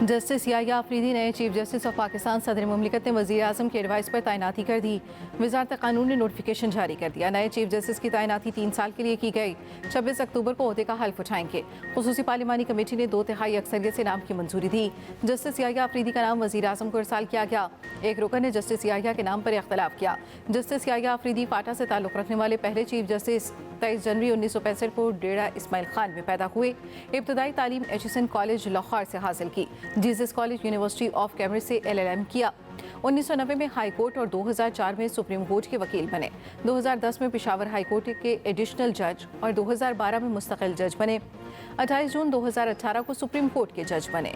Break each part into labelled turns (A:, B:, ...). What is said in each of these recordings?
A: Justice Yahya Afridi नए chief justice of Pakistan सदर मुमलिकत ने वज़ीर आज़म के एडवाइस पर तैनाती कर दी। वजारत कानून ने नोटिफिकेशन जारी कर दिया। नए चीफ जस्टिस की तैनाती 3 साल के लिए की गई। 26 अक्टूबर को ओहदे का हल्फ उठाएंगे। खुसूसी पार्लिमानी कमेटी ने 2/3 अक्सरियत से नाम की मंजूरी दी। जस्टिस याहिया अफरीदी का नाम वज़ीर आज़म को इरसाल किया गया। एक रुकन ने जस्टिस याहिया के नाम पर इख्तलाफ किया। जस्टिस याहिया अफरीदी फाटा से ताल्लुक़ रखने वाले पहले चीफ जस्टिस 23 जनवरी 1965 को डेरा इस्माइल खान में पैदा हुए। इब्तदाई तालीम एचिसन कॉलेज लाहौर से हासिल की। Jesus college university of Cambridge से LLM किया। 1990 में हाई कोर्ट और 2004 में सुप्रीम कोर्ट के वकील बने। 2010 में पेशावर हाई कोर्ट के एडिशनल जज और 2012 में मुस्तकिल जज बने। 28 जून 2018 को सुप्रीम कोर्ट के जज बने।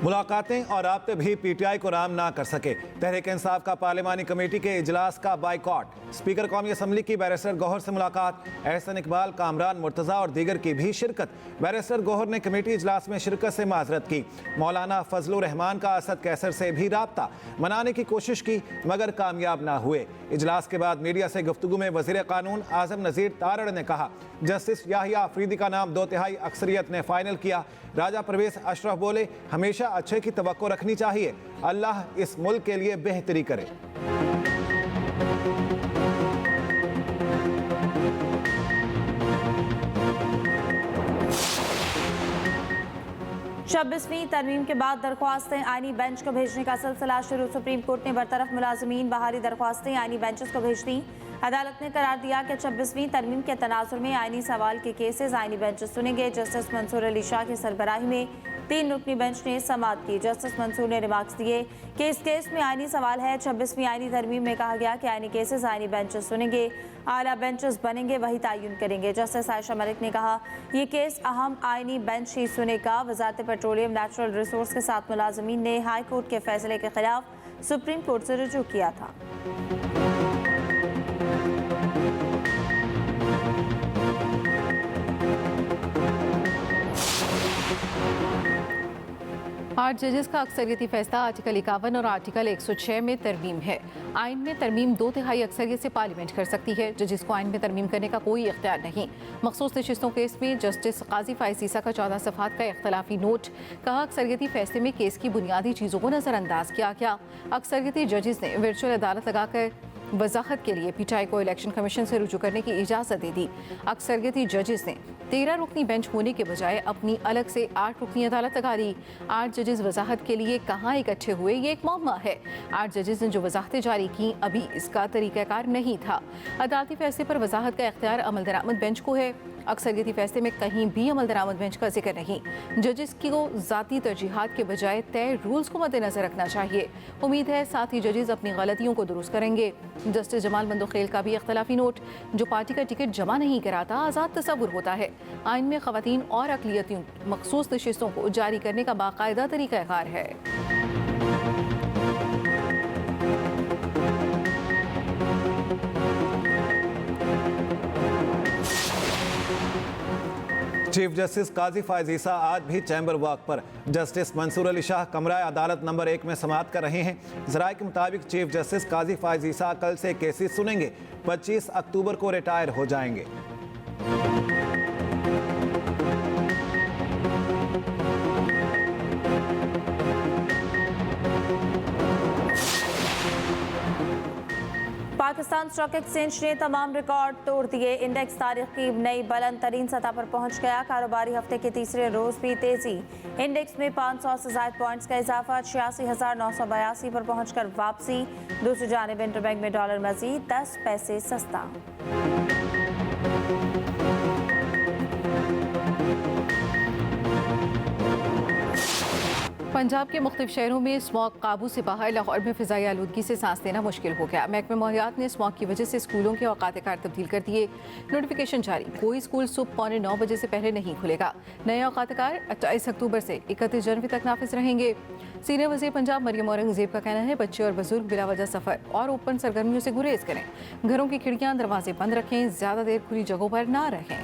B: मुलाकातें और राब्ते भी PTI को राम ना कर सके। तहरीक इंसाफ का पार्लिमानी कमेटी के इजलास का बाइकॉट। स्पीकर कौमी असम्बली की बैरिस्टर गौहर से मुलाकात। एहसन इकबाल, कामरान मुर्तज़ा और दीगर की भी शिरकत। बैरिस्टर गौहर ने कमेटी इजलास में शिरकत से माजरत की। मौलाना फजलुर रहमान का असद कैसर से भी राब्ता मनाने की कोशिश की मगर कामयाब ना हुए। इजलास के बाद मीडिया से गुफ्तगू में वज़ीर कानून आज़म नज़ीर तारड़ ने कहा, जस्टिस याहिया अफरीदी का नाम 2/3 अक्सरियत ने फाइनल किया। राजा परवेज अशरफ बोले, हमेशा अच्छे की तवक्को रखनी चाहिए। अल्लाह इस मुल्क के लिए बेहतरी करे।
C: 26वीं तरमीम के बाद दरख्वास्तें आईनी बेंच को भेजने का सिलसिला शुरू। सुप्रीम कोर्ट ने बरतरफ मुलाजमीन बहाली दरख्वास्तें आईनी बेंचेस को भेज दी। अदालत ने करार दिया कि 26वीं तरमीम के तनाजुर में आईनी सवाल के केसेस आईनी बेंचेस सुनेंगे। जस्टिस मंसूर अली शाह की सरबराही में 3 रुकनी बेंच ने समाअत की। जस्टिस मंसूर ने रिमार्क्स दिए कि इस केस में आईनी सवाल है। 26वीं आईनी तरमीम में कहा गया कि आईनी केसेस आईनी बेंचेस सुनेंगे, आला बेंचेस बनेंगे, वही तयन करेंगे। जस्टिस आयशा मलिक ने कहा, ये केस अहम आईनी बेंच ही सुनेगा। वजारत पेट्रोलियम नेचुरल रिसोर्स के 7 मुलाजमीन ने हाई कोर्ट के फैसले के खिलाफ सुप्रीम कोर्ट से रुजू किया था।
A: आठ जजेस का अक्सरियती फैसला आर्टिकल 51 और आर्टिकल 106 में तरमीम है। आइन में तरमीम 2/3 अक्सरियत से पार्लियामेंट कर सकती है। जजेस को आइन में तरमीम करने का कोई इख्तियार नहीं। मखसूस नशिस्तों केस में जस्टिस काजी फाइज ईसा का 14 सफ़हात का इख्तलाफी नोट। कहा, अक्सरियती फैसले में केस की बुनियादी चीज़ों को नज़रअंदाज किया गया। अक्सरियती जजेस ने वर्चुअल अदालत लगाकर वजाहत के लिए PTI को इलेक्शन कमीशन से रुजू करने की इजाज़त दे दी। अक्सरियती जजेस ने 13 रुकनी बेंच होने के बजाय अपनी अलग से 8 रुकनी अदालत लगा दी। 8 जजेस वजाहत के लिए कहाँ इकट्ठे हुए, ये एक मामला है। 8 जजेस ने जो वजाहतें जारी की, अभी इसका तरीक़ाकार नहीं था। अदालती फैसले पर वजाहत का इख्तियार अमल दरामद बेंच को है। अक्सरियती फैसले में कहीं भी अमल दरामद बेंच का जिक्र नहीं। जजेस को ज़ाती तरजीहात के बजाय तय रूल्स को मद्देनजर रखना चाहिए। उम्मीद है साथ ही जजेस अपनी गलतियों को दुरुस्त करेंगे। जस्टिस जमाल मंदोखेल का भी इख्तलाफी नोट। जो पार्टी का टिकट जमा नहीं कराता, आज़ाद तसव्वुर होता है। आइन में ख़वातीन और अक़लियतों मखसूस नशिस्तों को जारी करने का बाकायदा तरीक़ाकार है।
B: चीफ जस्टिस काजी फाइज ईसा आज भी चैम्बर वॉक पर। जस्टिस मंसूर अली शाह कमरा अदालत नंबर 1 में समाअत कर रहे हैं। ज़राए के मुताबिक चीफ जस्टिस काजी फाइज ईसा कल से केसेस सुनेंगे। 25 अक्टूबर को रिटायर हो जाएंगे।
C: पाकिस्तान स्टॉक एक्सचेंज ने तमाम रिकॉर्ड तोड़ दिए। इंडेक्स तारीख की नई बुलंद तरीन सतह पर पहुंच गया। कारोबारी हफ्ते के तीसरे रोज भी तेजी। इंडेक्स में 500 से ज़ायद पॉइंट्स का इजाफा, 86,982 पर पहुंचकर वापसी। दूसरी जानिब इंटरबैंक में डॉलर मजीद 10 पैसे सस्ता।
A: पंजाब के मुख्तलिफ शहरों में स्मॉग काबू से बाहर। लाहौर में फिजाई आलूदगी से सांस लेना मुश्किल हो गया। महकमे माहौलियात ने स्मॉग की वजह से स्कूलों के औकात कार तब्दील कर दिए। नोटिफिकेशन जारी, कोई स्कूल सुबह 8:45 बजे से पहले नहीं खुलेगा। नए औकात कार 28 अक्टूबर से 31 जनवरी तक नाफिज रहेंगे। सीनियर वज़ीर पंजाब मरियम औरंगज़ेब का कहना है, बच्चे और बुजुर्ग बिला वजह सफ़र और ओपन सरगर्मियों से गुरेज करें। घरों की खिड़कियां दरवाजे बंद रखें, ज़्यादा देर खुली जगहों पर ना रहें।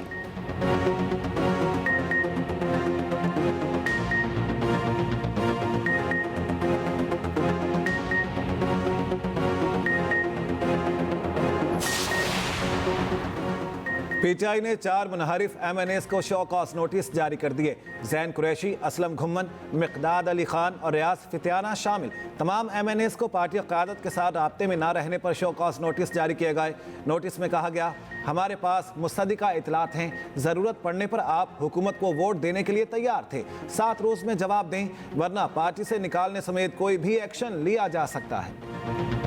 B: पीटीआई ने 4 मुनहरिफ MNAs को शो कॉज नोटिस जारी कर दिए। जैन कुरैशी, असलम घुम्मन, मिकदाद अली खान और रियाज फितियाना शामिल तमाम MNAs को पार्टी क़यादत के साथ राब्ते में न रहने पर शो कॉज नोटिस जारी किए गए। नोटिस में कहा गया, हमारे पास मुस्तदिका इतलात हैं, ज़रूरत पड़ने पर आप हुकूमत को वोट देने के लिए तैयार थे। 7 रोज़ में जवाब दें, वरना पार्टी से निकालने समेत कोई भी एक्शन लिया जा सकता है।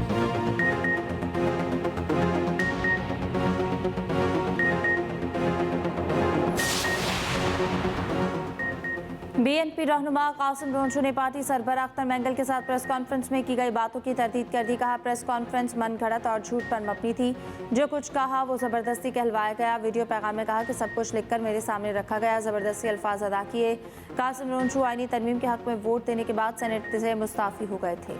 C: BNP रहनुमा कासिम रोंशू ने पार्टी सरबराह अख्तर मैंगल के साथ प्रेस कॉन्फ्रेंस में की गई बातों की तरदीद कर दी। कहा, प्रेस कॉन्फ्रेंस मन घड़त और झूठ पर मबनी थी। जो कुछ कहा वो ज़बरदस्ती कहलवाया गया। वीडियो पैगाम में कहा कि सब कुछ लिखकर मेरे सामने रखा गया, ज़बरदस्ती अल्फाज अदा किए। कासिम रोंशू आईनी तरमीम के हक में वोट देने के बाद सेनेट से मुस्ताफ़ी हो गए थे।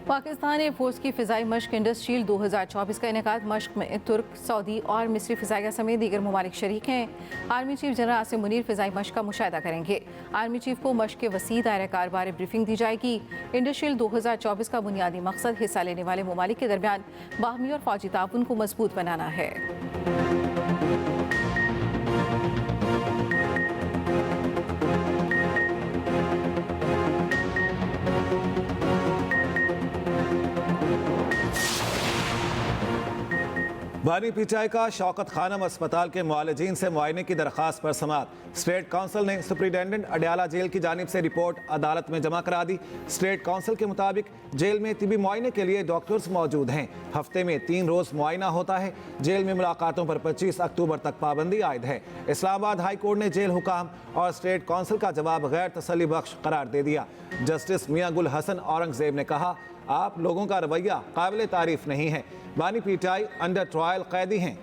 A: पाकिस्तान एयरफोर्स की फ़िज़ाई मश्क इंडस्ट्रियल 2024 का इनेकाद मश्क में तुर्क, सऊदी और मिस्री फ़िज़ाइया समेत दीगर ममालिक शरीक हैं। Army chief general Asim Munir फ़िज़ाई मश्क का मुशाहिदा करेंगे। आर्मी चीफ को मश्क के वसी दायरा कार बारे ब्रीफिंग दी जाएगी। इंडस्ट्रियल 2024 का बुनियादी मकसद हिस्सा लेने वाले ममालिक के दरमियान बाहमी और फ़ौजी ताउन को मजबूत बनाना है।
B: बानी पीटीआई का शौकत खानम अस्पताल के मुआलिजीन से मुआयने की दरख्वास्त पर समाअत। स्टेट काउंसिल ने सुप्रिटेंडेंट अडयाला जेल की जानिब से रिपोर्ट अदालत में जमा करा दी। स्टेट काउंसिल के मुताबिक जेल में तिबी मुआयने के लिए डॉक्टर्स मौजूद हैं। हफ्ते में 3 रोज़ मुआयना होता है। जेल में मुलाकातों पर 25 अक्टूबर तक पाबंदी आयद है। इस्लामाबाद हाई कोर्ट ने जेल हुकाम और स्टेट काउंसिल का जवाब गैर तसल्ली बख्श करार दे दिया। जस्टिस मियां गुल हसन औरंगजेब ने कहा, आप लोगों का रवैया काबिल तारीफ नहीं है। बानी पीटीआई अंडर ट्रायल कैदी हैं।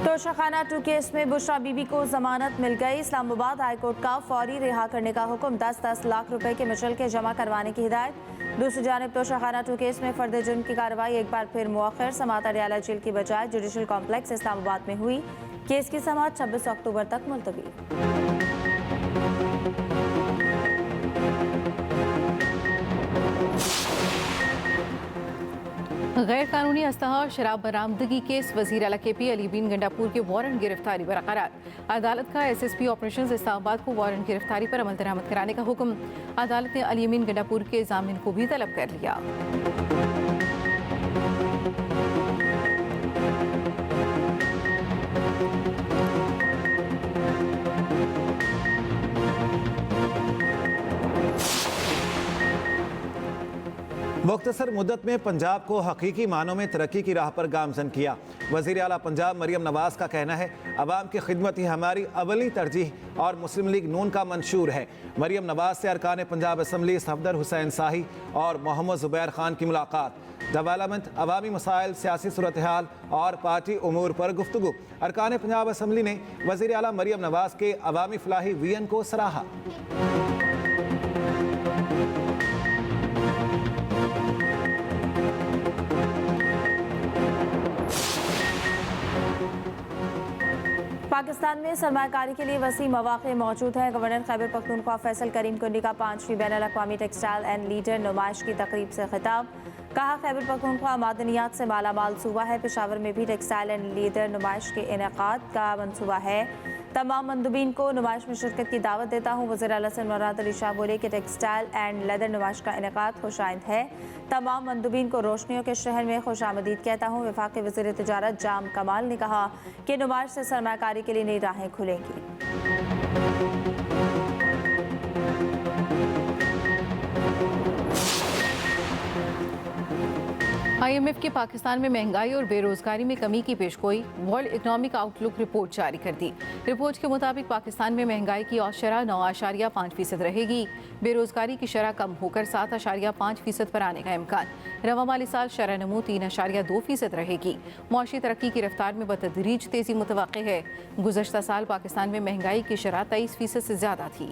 C: तोशाखाना 2 केस में बुशरा बीबी को जमानत मिल गई। इस्लामाबाद हाई कोर्ट का फौरी रिहा करने का हुक्म। 10-10 लाख रुपए के मिशल के जमा करवाने की हिदायत। दूसरी जानिब तोशाखाना 2 केस में फर्द जुर्म की कार्रवाई एक बार फिर मुअख्खर। समाअत अडयाला जेल की बजाय जुडिशल कॉम्प्लेक्स इस्लामाबाद में हुई। केस की समाअत 26 अक्टूबर तक मुलतवी।
A: गैर कानूनी असलहा और शराब बरामदगी केस वज़ीर आला KP अली बिन गंडापुर के वारंट गिरफ्तारी बरकरार। अदालत का SSP ऑपरेशंस इस्लामाबाद को वारंट गिरफ्तारी पर अमल दरामद कराने का हुक्म। अदालत ने अली बिन गंडापुर के जामिन को भी तलब कर लिया।
B: मुख्तसर मुद्दत में पंजाब को हकीकी मानों में तरक्की की राह पर गामजन किया। वज़ीर आला पंजाब मरियम नवाज़ का कहना है, अवाम की खिदमत ही हमारी अवली तरजीह और मुस्लिम लीग नून का मंशूर है। मरियम नवाज़ से अरकान पंजाब असम्बली सफदर हुसैन शाही और मोहम्मद ज़ुबैर खान की मुलाकात। डेवलपमेंट, अवामी मसाइल, सियासी सूरत हाल और पार्टी उमूर पर गुफ्तगू। अरकान पंजाब असम्बली ने वज़ीर आला मरियम नवाज़ के अवामी फलाही विजन को सराहा।
C: पाकिस्तान में सरमाकारी के लिए वसी मौक़े मौजूद हैं। गवर्नर खैबर पख्तूनख्वा फैसल करीम कुंडी का 5वीं बैनुल-अक़वामी टेक्सटाइल एंड लीडर नुमाइश की तकरीब से खिताब। कहा, खैबर पख्तूनख्वा मादनियात से मालामाल सूबा है। पेशावर में भी टेक्सटाइल एंड लीडर नुमाइश के इनेकाद का मंसूबा है। तमाम मंदूबीन को नुमाइश में शिरकत की दावत देता हूँ। वज़ीर आला मुराद अली शाह बोले कि टेक्सटाइल एंड लेदर नुमाइश का इनेकाद खुशाइंद है। तमाम मंदूबीन को रोशनियों के शहर में खुशामदीद कहता हूँ। वफाक के वज़ीर तिजारत जाम कमाल ने कहा कि नुमाइश से सरमाकारी के लिए नई राहें खुलेंगी।
A: IMF की पाकिस्तान में महंगाई और बेरोजगारी में कमी की पेशगोई, वर्ल्ड इकोनॉमिक आउटलुक रिपोर्ट जारी कर दी। रिपोर्ट के मुताबिक पाकिस्तान में महंगाई की औसत 9.5% रहेगी। बेरोजगारी की शरह कम होकर 7.5% पर आने का इम्कान। रवा माली साल शरह नमू 3.2% रहेगी। मुआशी तरक्की की रफ्तार में बतदरीज तेजी मुतवक्के है। गुज़श्ता साल पाकिस्तान में महंगाई की शरह 23% से ज़्यादा थी।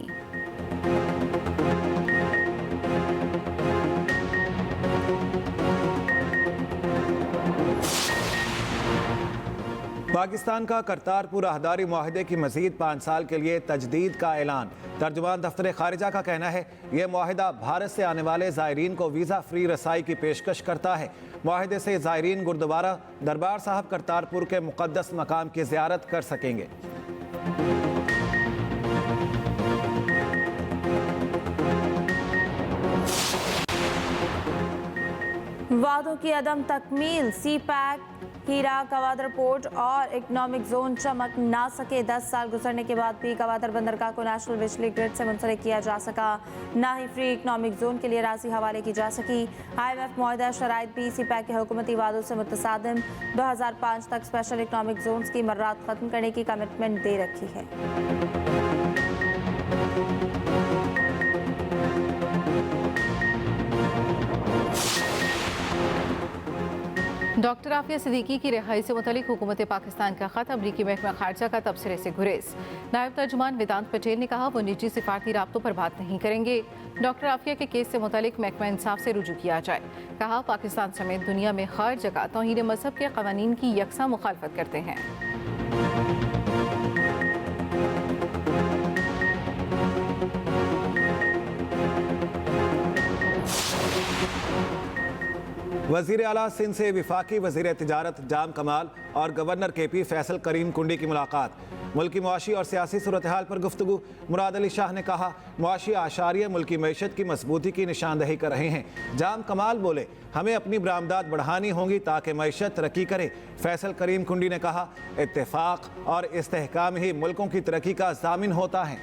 B: पाकिस्तान का करतारपुर अहदारी मुआहदे की मजीद 5 साल के लिए तजदीद का ऐलान। तर्जुमान दफ्तर खारिजा का कहना है यह मुआहदा भारत से आने वाले ज़ायरीन को वीज़ा फ्री रसाई की पेशकश करता है। मुआहदे से ज़ायरीन गुरुद्वारा दरबार साहब करतारपुर के मुक़द्दस मकाम की ज़ियारत कर सकेंगे।
C: वादों की अदम तकमील, सी पैक, हीरा, गवादर पोर्ट और इकोनॉमिक जोन चमक ना सके। 10 साल गुजरने के बाद भी गवादर बंदरगाह को नेशनल बिजली ग्रिड से मुंसलिक किया जा सका, ना ही फ्री इकोनॉमिक जोन के लिए राशि हवाले की जा सकी। IMF मुआहदा शराइत भी सी पैक के हुकूमती वादों से मुतसादिम। 2005 तक स्पेशल इकोनॉमिक जोन्स की मर्रात खत्म करने की कमिटमेंट दे रखी है।
A: डॉक्टर आफिया सिद्दीकी की रिहाई से मुतलिक हुकूमत पाकिस्तान का खत अमरीकी महकमा खारजा का तबसरे से गुरेज। नायब तर्जुमान वेदांत पटेल ने कहा वो निजी सिफारती राब्तों पर बात नहीं करेंगे। डॉक्टर आफिया के केस से मुतलिक महकमा इंसाफ से रुजू किया जाए। कहा पाकिस्तान समेत दुनिया में हर जगह तौहीन मजहब के कवानीन की यकसा मुखालफत करते हैं।
B: वज़ीर आला सिंध से विफाकी वज़ीर तिजारत जाम कमाल और गवर्नर KP फैसल करीम कुंडी की मुलाकात। मुल्की मुआशी और सियासी सूरत हाल पर गुफ्तगू। मुराद अली शाह ने कहा मुआशी आशारिया मुल्की मैशत की मजबूती की निशानदही कर रहे हैं। जाम कमाल बोले हमें अपनी बरामदात बढ़ानी होंगी ताकि मैशत तरक्की करे। फैसल करीम कुंडी ने कहा इत्तेफाक और इस्तेहकाम ही मुल्कों की तरक्की का ज़ामिन होता है।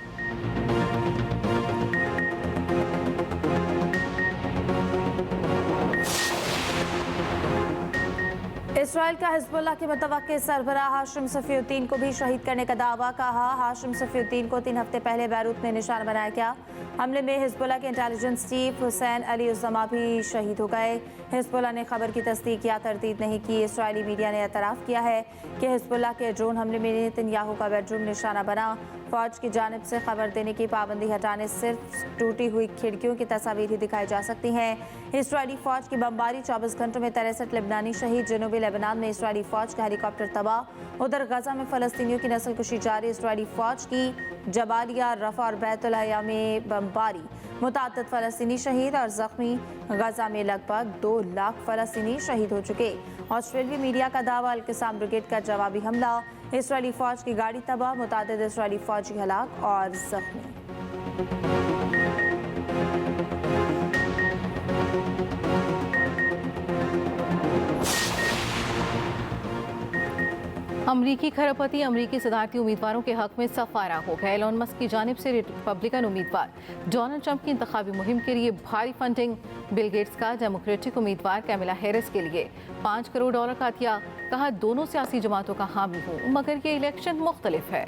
C: इसराइल का हिजबुल्लाह के मुतवक्किल सरबराह हाशिम सफीउद्दीन को भी शहीद करने का दावा। कहा हाशिम सफीउद्दीन को 3 हफ्ते पहले बैरूत में निशाना बनाया गया। हमले में हिजबुल्लाह के इंटेलिजेंस चीफ हुसैन अली उज़्ज़मा भी शहीद हो गए। हिजबुल्लाह ने खबर की तस्दीक या तरदीद नहीं की। इसराइली मीडिया ने एतराफ़ किया है कि हिजबुल्लाह के ड्रोन हमले में नेतन्याहू का बेडरूम निशाना बना। फौज की जानिब से खबर देने की पाबंदी हटाने सिर्फ टूटी हुई खिड़कियों की तस्वीर ही दिखाई जा सकती हैं। इसराइली फौज की बमबारी, 24 घंटों में 63 लेबनानी शहीद। जनूबी लेबनान में इसराइली फौज का हेलीकॉप्टर तबाह। उधर गजा में फ़लस्तीनियों की नस्लकुशी जारी। इसराइली फौज की जबालिया, रफ़ा और बैतुल हया में बमबारी, मुतअद्दिद फ़लस्तीनी शहीद और ज़ख्मी। गजा में लगभग 2 लाख फ़लस्तीनी शहीद हो चुके। ऑस्ट्रेलियाई मीडिया का दावा अल-क़िसाम ब्रिगेड का जवाबी हमला। इसराइली फौज की गाड़ी तबाह, मुतअद्दिद इसराइली फौजी हलाक और जख्मी।
A: अमरीकी खरपति अमरीकी सदारती उम्मीदवारों के हक में सफारा हो गए। एलन मस्क की जानिब से रिपब्लिकन उम्मीदवार डोनाल्ड ट्रंप की इंतखाबी मुहिम के लिए भारी फंडिंग। बिल गेट्स का डेमोक्रेटिक उम्मीदवार कैमिला हैरिस के लिए $5 करोड़ का अतिया। कहा दोनों सियासी जमातों का हामी हूँ मगर ये इलेक्शन मुख्तलिफ है।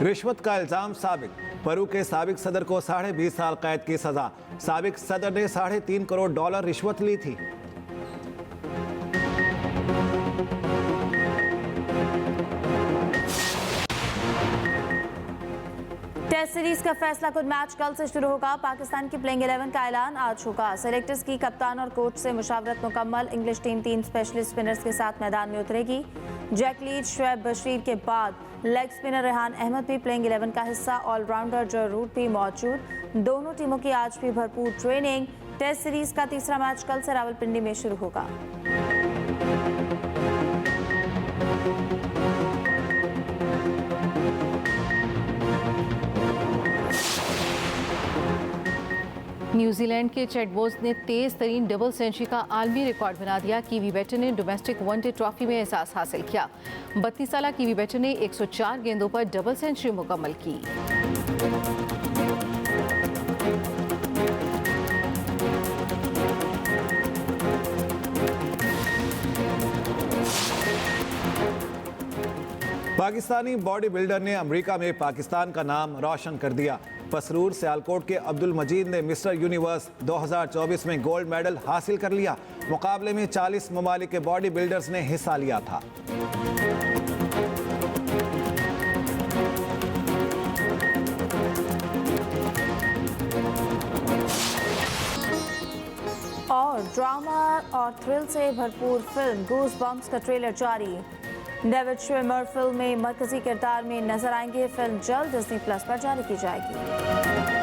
B: रिश्वत का इल्जाम साबित। पेरू के साबिक सदर को 20.5 साल कैद की सजा। साबिक सदर ने $3.5 करोड़ रिश्वत ली थी।
C: टेस्ट सीरीज का फैसला कुल मैच कल से शुरू होगा। पाकिस्तान की प्लेइंग 11 का ऐलान आज होगा। सेलेक्टर्स की कप्तान और कोच से मुशावरत मुकम्मल। इंग्लिश टीम 3 स्पेशलिस्ट स्पिनर्स के साथ मैदान में उतरेगी। जैक लीच, शुएब बशीर के बाद लेग स्पिनर रेहान अहमद भी प्लेइंग 11 का हिस्सा। ऑलराउंडर जो रूट भी मौजूद। दोनों टीमों की आज भी भरपूर ट्रेनिंग। टेस्ट सीरीज का तीसरा मैच कल से रावलपिंडी में शुरू होगा।
A: न्यूजीलैंड के चैट बोज ने तेज तरीन डबल सेंचुरी का आलमी रिकॉर्ड बना दिया। कीवी बैटर ने डोमेस्टिक वनडे ट्रॉफी में एहसास हासिल किया। 32 साला कीवी बैटर ने 104 गेंदों पर डबल सेंचुरी मुकम्मल की।
B: पाकिस्तानी बॉडी बिल्डर ने अमेरिका में पाकिस्तान का नाम रोशन कर दिया। पसरूर सियालकोट के अब्दुल मजीद ने मिस्टर यूनिवर्स 2024 में गोल्ड मेडल हासिल कर लिया। मुकाबले में 40 ममालिक के बॉडी बिल्डर्स ने हिस्सा लिया था।
C: और ड्रामा और थ्रिल से भरपूर फिल्म गूज़बम्प्स का ट्रेलर जारी। डेविड श्विमर फिल्म में मरकजी किरदार में नजर आएंगे। फिल्म जल्द डिज्नी प्लस पर जारी की जाएगी।